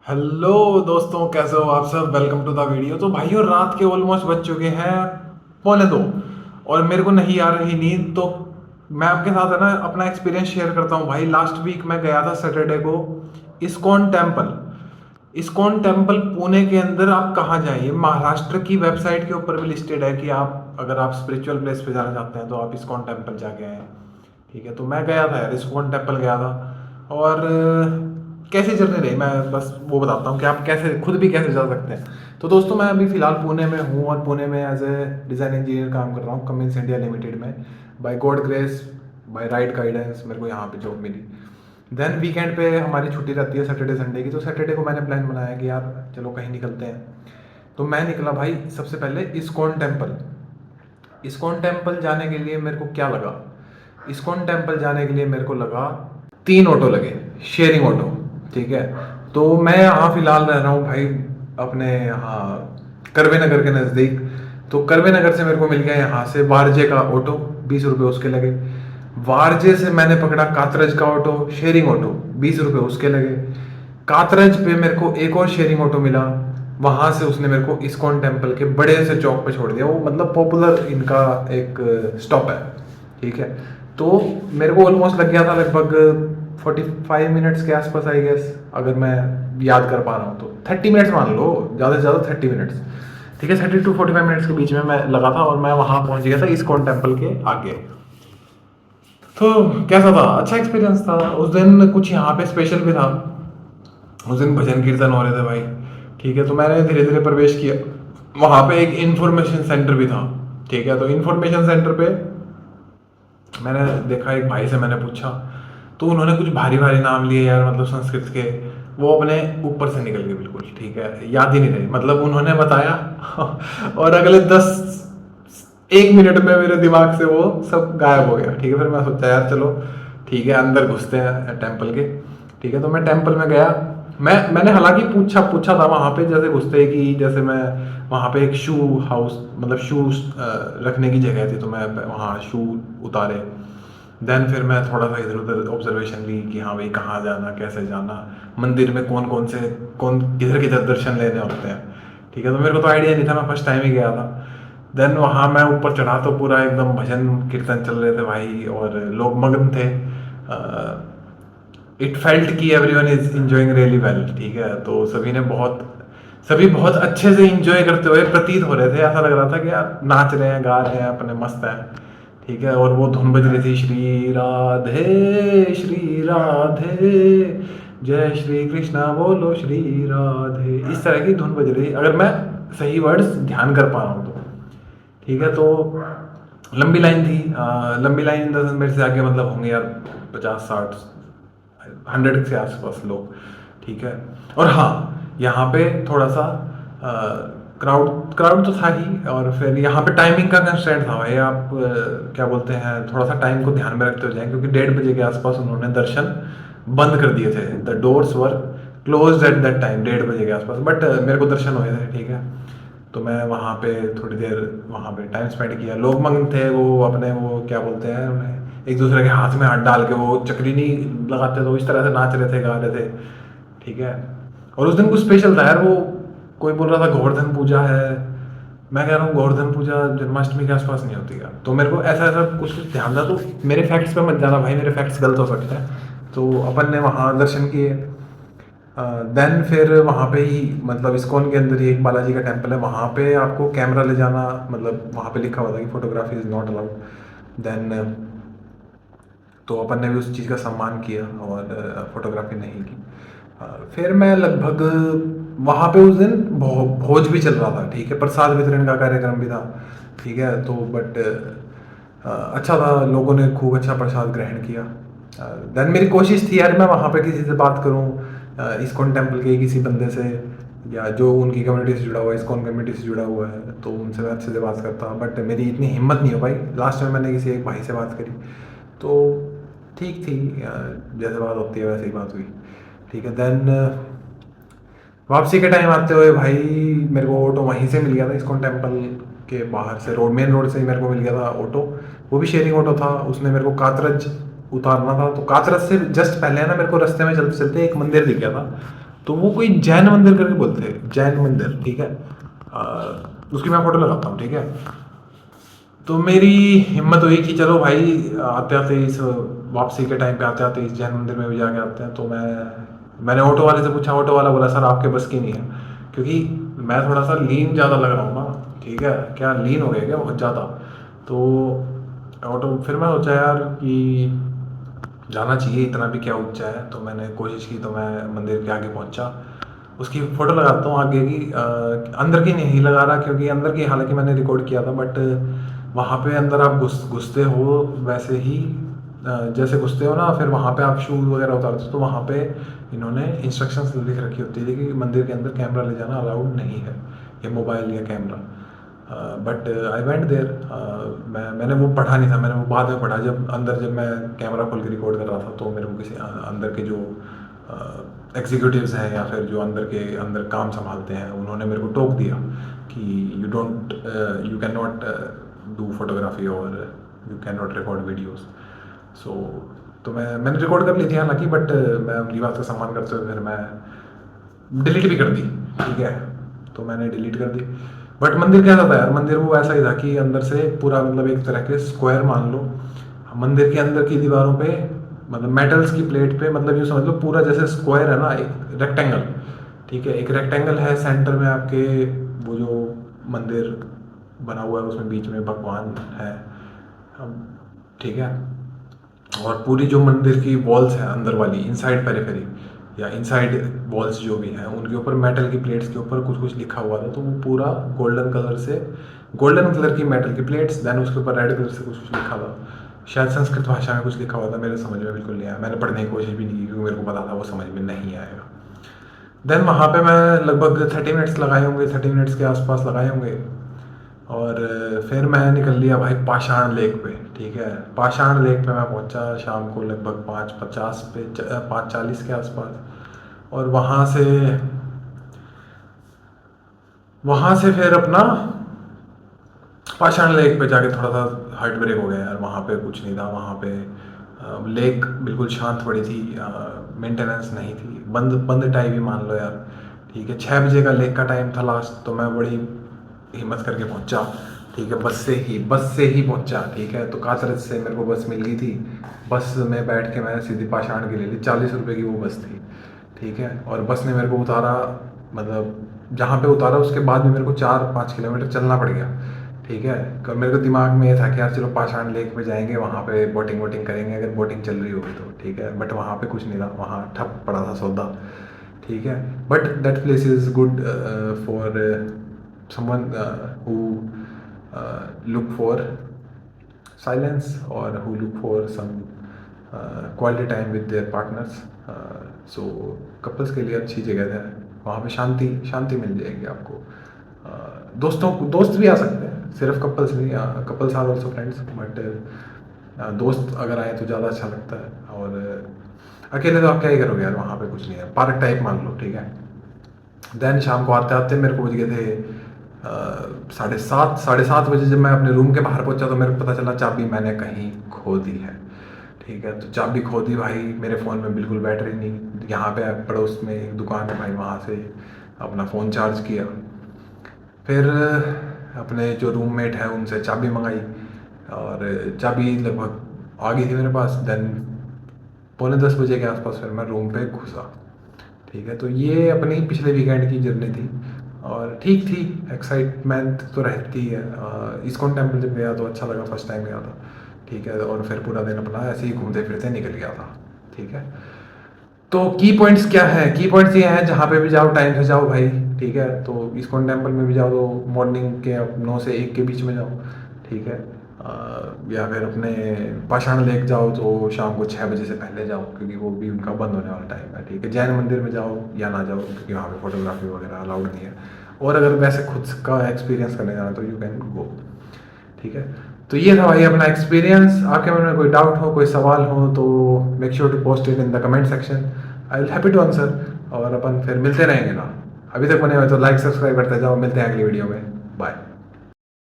Hello दोस्तों, कैसे हो आप सब। Welcome to the video. तो भाइयों, रात के ऑलमोस्ट बज चुके हैं 1:45 और मेरे को नहीं आ रही नींद। तो मैं आपके साथ है ना अपना एक्सपीरियंस शेयर करता हूँ। भाई लास्ट वीक मैं गया था सैटरडे को ISKCON temple. ISKCON temple Pune के अंदर आप कहाँ जाएं, ये महाराष्ट्र की वेबसाइट के ऊपर भी लिस्टेड है कि आप अगर आप स्पिरिचुअल प्लेस पे जाना चाहते हैं तो आप इस्कॉन टेम्पल जाके आए। ठीक है, तो मैं गया था यार, इस्कॉन टेम्पल गया था। और कैसी जर्नी रही मैं बस वो बताता हूँ कि आप कैसे खुद भी कैसे जा सकते हैं। तो दोस्तों, मैं अभी फ़िलहाल पुणे में हूँ और पुणे में एज ए डिज़ाइन इंजीनियर काम कर रहा हूँ कमिंस इंडिया लिमिटेड में। By God grace, by right guidance मेरे को यहाँ पे जॉब मिली। देन वीकेंड पे हमारी छुट्टी रहती है सैटरडे संडे की। तो सैटरडे को मैंने प्लान बनाया कि यार चलो कहीं निकलते हैं। तो मैं निकला भाई, सबसे पहले इस्कॉन टेम्पल। इस्कॉन टेम्पल जाने के लिए मेरे को क्या लगा, इस्कॉन टेम्पल जाने के लिए मेरे को लगा 3 ऑटो लगे, शेयरिंग ऑटो। ठीक है, तो मैं यहाँ फिलहाल रह रहा हूँ भाई अपने यहाँ करवे नगर के नज़दीक। तो करवे नगर से मेरे को मिल गया यहाँ से वारजे का ऑटो, 20 रुपये उसके लगे। वारजे से मैंने पकड़ा कातरज का ऑटो, शेयरिंग ऑटो, 20 रुपये उसके लगे। कातरज पे मेरे को एक और शेयरिंग ऑटो मिला, वहां से उसने मेरे को इस्कॉन टेम्पल के बड़े से चौक पे छोड़ दिया। वो मतलब पॉपुलर इनका एक स्टॉप है। ठीक है, तो मेरे को ऑलमोस्ट लग गया था लगभग 45 मिनट्स के आसपास आई गेस, अगर मैं याद कर पा रहा हूँ तो 30 मिनट्स मान लो, ज़्यादा से ज़्यादा 30 मिनट्स। ठीक है, 30 to 45 मिनट्स के बीच में मैं लगा था और मैं वहाँ पहुँच गया था इस्कॉन टेम्पल के आगे। तो कैसा था, अच्छा एक्सपीरियंस था। उस दिन कुछ यहाँ पे स्पेशल भी था, उस दिन भजन कीर्तन हो रहे थे भाई। ठीक है, तो मैंने धीरे धीरे प्रवेश किया। वहाँ पे एक इंफॉर्मेशन सेंटर भी था। ठीक है, तो इंफॉर्मेशन सेंटर पे मैंने देखा, एक भाई से मैंने पूछा, तो उन्होंने कुछ भारी भारी नाम लिए यार, मतलब संस्कृत के। वो अपने ऊपर से निकल गए बिल्कुल। ठीक है, याद ही नहीं रहे, मतलब उन्होंने बताया और अगले 1 मिनट में मेरे दिमाग से वो सब गायब हो गया। ठीक है, फिर मैं सोचा यार चलो ठीक है अंदर घुसते हैं टेम्पल के। ठीक है, तो मैं टेम्पल में गया। मैंने हालांकि पूछा पूछा था वहाँ पे जैसे घुसते ही कि जैसे मैं वहाँ पे एक शू हाउस, मतलब शूज रखने की जगह थी, तो मैं वहाँ शू उतारे। देन फिर मैं थोड़ा सा इधर उधर ऑब्जर्वेशन ली कि हाँ भाई कहाँ जाना, कैसे जाना, मंदिर में कौन कौन से कौन किधर किधर दर्शन लेने होते हैं। ठीक है, तो मेरे को तो आइडिया नहीं था, मैं फर्स्ट टाइम ही गया था। देन वहाँ मैं ऊपर चढ़ा तो पूरा एकदम भजन कीर्तन चल रहे थे भाई और लोग मग्न थे। इट फेल्ट कि everyone is enjoying really well. ठीक है, तो सभी बहुत अच्छे से इंजॉय करते हुए प्रतीत हो रहे थे। ऐसा लग रहा था कि यार नाच रहे हैं, गा रहे हैं, अपने मस्त हैं। ठीक है, और वो धुन बज रही थी, श्री राधे, जय श्री कृष्णा बोलो श्री राधे, इस तरह की धुन बज रही, अगर मैं सही वर्ड्स ध्यान कर पा रहा हूँ तो। ठीक है, तो लंबी लाइन थी। लंबी लाइन इन द सेंस मेरे से आगे मतलब होंगे यार 50-60 100 के आसपास लोग। ठीक है, और हाँ यहाँ पे थोड़ा सा क्राउड क्राउड तो था ही। और फिर यहाँ पे टाइमिंग का कंस्ट्रेंट था भाई, आप क्या बोलते हैं, थोड़ा सा टाइम को ध्यान में रखते हो जाए, क्योंकि 1:30 बजे के आसपास उन्होंने दर्शन बंद कर दिए थे। The doors were close at that time, 1:30 बजे के आसपास, बट मेरे को दर्शन हुए थे। ठीक है, तो मैं वहाँ पे थोड़ी देर वहाँ पे टाइम स्पेंड किया। लोग मग्न थे, वो अपने वो क्या बोलते हैं उन्हें, एक दूसरे के हाथ में हाथ डाल के वो चक्री नहीं लगाते, तो इस तरह से नाच रहे थे, गा रहे थे। ठीक है, और उस दिन कुछ स्पेशल था यार। वो कोई बोल रहा था गोवर्धन पूजा है, मैं कह रहा हूँ गोवर्धन पूजा जन्माष्टमी के आसपास नहीं होती यार। तो मेरे को ऐसा ऐसा कुछ कुछ ध्यान था। तो मेरे फैक्ट्स पे मत जाना भाई, मेरे फैक्ट्स गलत हो सकते हैं। तो अपन ने वहाँ दर्शन किए। देन फिर वहाँ पे ही मतलब इस्कॉन के अंदर ही एक बालाजी का टेम्पल है, वहाँ पे आपको कैमरा ले जाना, मतलब वहाँ पे लिखा हुआ था कि photography is not allowed. Then तो अपन ने भी उस चीज़ का सम्मान किया और फोटोग्राफी नहीं की। फिर मैं लगभग वहाँ पे उस दिन भोज भी चल रहा था। ठीक है, प्रसाद वितरण का कार्यक्रम भी था। ठीक है, तो बट अच्छा था, लोगों ने खूब अच्छा प्रसाद ग्रहण किया। देन मेरी कोशिश थी यार मैं वहाँ पे किसी से बात करूँ, इस्कॉन टेम्पल के किसी बंदे से, या जो उनकी कम्युनिटी से जुड़ा हुआ है, इस्कॉन कम्युनिटी से जुड़ा हुआ है, तो उनसे मैं अच्छे से बात करता। बट मेरी इतनी हिम्मत नहीं हो पाई। लास्ट में मैंने किसी एक भाई से बात करी, तो ठीक थी, जैसे बात होती है वैसे ही बात हुई। ठीक है, देन वापसी के टाइम आते हुए भाई मेरे को ऑटो वहीं से मिल गया था, इस्कॉन टेम्पल के बाहर से, रोड मेन रोड से ही मेरे को मिल गया था ऑटो। वो भी शेयरिंग ऑटो था, उसने मेरे को कातरज उतारना था। तो कातरज से जस्ट पहले है ना, मेरे को रास्ते में चलते चलते एक मंदिर दिख गया था, तो वो कोई जैन मंदिर करके बोलते हैं, जैन मंदिर, ठीक है। उसकी मैं फोटो लगाता हूँ, ठीक है। तो मेरी हिम्मत हुई कि चलो भाई आते आते इस वापसी के टाइम पे आते आते इस जैन मंदिर में भी जाके आते हैं। तो मैंने ऑटो वाले से पूछा, ऑटो वाला बोला सर आपके बस की नहीं है, क्योंकि मैं थोड़ा सा लीन ज़्यादा लग रहा हूँ ना, ठीक है। क्या लीन हो गया क्या बहुत ज़्यादा? तो ऑटो, फिर मैं सोचा यार कि जाना चाहिए, इतना भी क्या ऊंचा है। तो मैंने कोशिश की, तो मैं मंदिर के आगे पहुंचा। उसकी फ़ोटो लगाता हूँ आगे की, अंदर की नहीं लगा रहा, क्योंकि अंदर की हालांकि मैंने रिकॉर्ड किया था, बट वहाँ पे अंदर आप घुसते हो वैसे ही, जैसे घुसते हो ना, फिर वहाँ पे आप शूज़ वगैरह उतारते हो, तो वहाँ पे इन्होंने इंस्ट्रक्शंस लिख रखी होती है कि मंदिर के अंदर कैमरा ले जाना अलाउड नहीं है, या मोबाइल या camera. But I went there. मैंने वो पढ़ा नहीं था, मैंने वो बाद में पढ़ा, जब मैं कैमरा खोल के रिकॉर्ड कर रहा था, तो मेरे को किसी अंदर के जो एग्जीक्यूटिव्स हैं या फिर जो अंदर काम संभालते हैं, उन्होंने मेरे को टोक दिया कि you can not do photography और you can not record videos. So तो मैंने रिकॉर्ड कर ली थी हालांकि, बट मैं उनकी बात का सम्मान करते हुए फिर मैं डिलीट भी कर दी, ठीक है। तो मैंने डिलीट कर दी। बट मंदिर कैसा था यार, मंदिर वो ऐसा ही था कि अंदर से पूरा, मतलब एक तरह के स्क्वायर मान लो। मंदिर के अंदर की दीवारों पे, मतलब मेटल्स की प्लेट पे, मतलब यूँ समझ लो पूरा जैसे स्क्वायर है ना, एक रेक्टेंगल, ठीक है। एक रेक्टेंगल है सेंटर में आपके, वो जो मंदिर बना हुआ है उसमें बीच में भगवान है, ठीक है। और पूरी जो मंदिर की वॉल्स हैं अंदर वाली, इनसाइड पेरिफेरी या इनसाइड वॉल्स जो भी हैं, उनके ऊपर मेटल की प्लेट्स के ऊपर कुछ कुछ लिखा हुआ था। तो वो पूरा गोल्डन कलर की मेटल की प्लेट्स, देन उसके ऊपर रेड कलर से कुछ कुछ लिखा था। शायद संस्कृत भाषा में कुछ लिखा हुआ था, मेरे समझ में बिल्कुल नहीं आया, मैंने पढ़ने की कोशिश भी नहीं की, क्योंकि मेरे को पता था वो समझ में नहीं आएगा। देन वहाँ पे मैं लगभग 30 मिनट्स लगाए होंगे, 30 मिनट्स के आसपास लगाए होंगे। और फिर मैं निकल लिया भाई पाषाण लेक पे, ठीक है। पाषाण लेक पे मैं पहुंचा शाम को लगभग 5:50 पे, 5:40 के आसपास। और वहाँ से फिर अपना पाषाण लेक पे जाके थोड़ा सा हार्ट ब्रेक हो गया यार। वहाँ पे कुछ नहीं था, वहाँ पे लेक बिल्कुल शांत पड़ी थी, मेंटेनेंस नहीं थी, बंद बंद टाइप ही मान लो यार, ठीक है। 6 बजे का लेक का टाइम था लास्ट, तो मैं बड़ी हिम्मत करके पहुंचा, ठीक है। बस से ही पहुंचा, ठीक है। तो कातरज से मेरे को बस मिल गई थी। बस में बैठ के मैंने सीधी पाषाण की ले ली, 40 रुपये की वो बस थी, ठीक है। और बस ने मेरे को उतारा, मतलब जहाँ पे उतारा उसके बाद भी मेरे को 4-5 किलोमीटर चलना पड़ गया, ठीक है। मेरे को दिमाग में ये था कि यार चलो पाषाण लेक पे जाएंगे, वहाँ पे बोटिंग वोटिंग करेंगे, अगर बोटिंग चल रही होगी तो, ठीक है। बट वहाँ पे कुछ नहीं था, वहाँ ठप पड़ा था सौदा, ठीक है। But that place is good for someone who look for silence or who look for some quality time with their partners. So couples के लिए अच्छी जगह है, वहाँ पे शांति शांति मिल जाएगी आपको। दोस्त भी आ सकते हैं, सिर्फ कपल्स नहीं, couples are also friends, but दोस्त अगर आए तो ज़्यादा अच्छा लगता है। और अकेले तो आप क्या ही करोगे यार, वहाँ पे कुछ नहीं है, पार्क टाइप मान लो, ठीक है। देन शाम को आते आते मेरे को बज गए थे 7:30 बजे। जब मैं अपने रूम के बाहर पहुंचा तो मेरे को पता चला चाबी मैंने कहीं खो दी है, ठीक है। तो चाबी खो दी भाई, मेरे फ़ोन में बिल्कुल बैटरी नहीं। यहाँ पे पड़ोस में एक दुकान है भाई, वहाँ से अपना फ़ोन चार्ज किया। फिर अपने जो रूममेट है उनसे चाबी मंगाई, और चाबी लगभग आ गई थी मेरे पास। देन 9:45 बजे के आसपास फिर मैं रूम पे घुसा, ठीक है। तो ये अपनी पिछले वीकेंड की जर्नी थी, और ठीक थी, एक्साइटमेंट तो रहती है। इस्कॉन टेम्पल जब गया तो अच्छा लगा, फर्स्ट टाइम गया था, ठीक है। और फिर पूरा दिन अपना ऐसे ही घूमते फिरते निकल गया था, ठीक है। तो की पॉइंट्स क्या है? की पॉइंट्स ये हैं, जहाँ पे भी जाओ टाइम से जाओ भाई, ठीक है। तो इस्कॉन टेम्पल में भी जाओ तो मॉर्निंग के 9 से 1 के बीच में जाओ, ठीक है। या फिर अपने पाषाण लेक जाओ तो शाम को 6 बजे से पहले जाओ, क्योंकि वो भी उनका बंद होने वाला टाइम है, ठीक है। जैन मंदिर में जाओ या ना जाओ, क्योंकि वहाँ पे फोटोग्राफी वगैरह अलाउड नहीं है। और अगर वैसे खुद का एक्सपीरियंस करने जाना तो यू कैन गो, ठीक है। तो ये था भाई अपना एक्सपीरियंस। आपके मन में कोई डाउट हो, कोई सवाल हो, तो make sure to post it in the comment section, I will happy to answer. और अपन फिर मिलते रहेंगे ना, अभी तक बने हुए तो लाइक सब्सक्राइब करते जाओ। मिलते हैं अगली वीडियो में, बाय।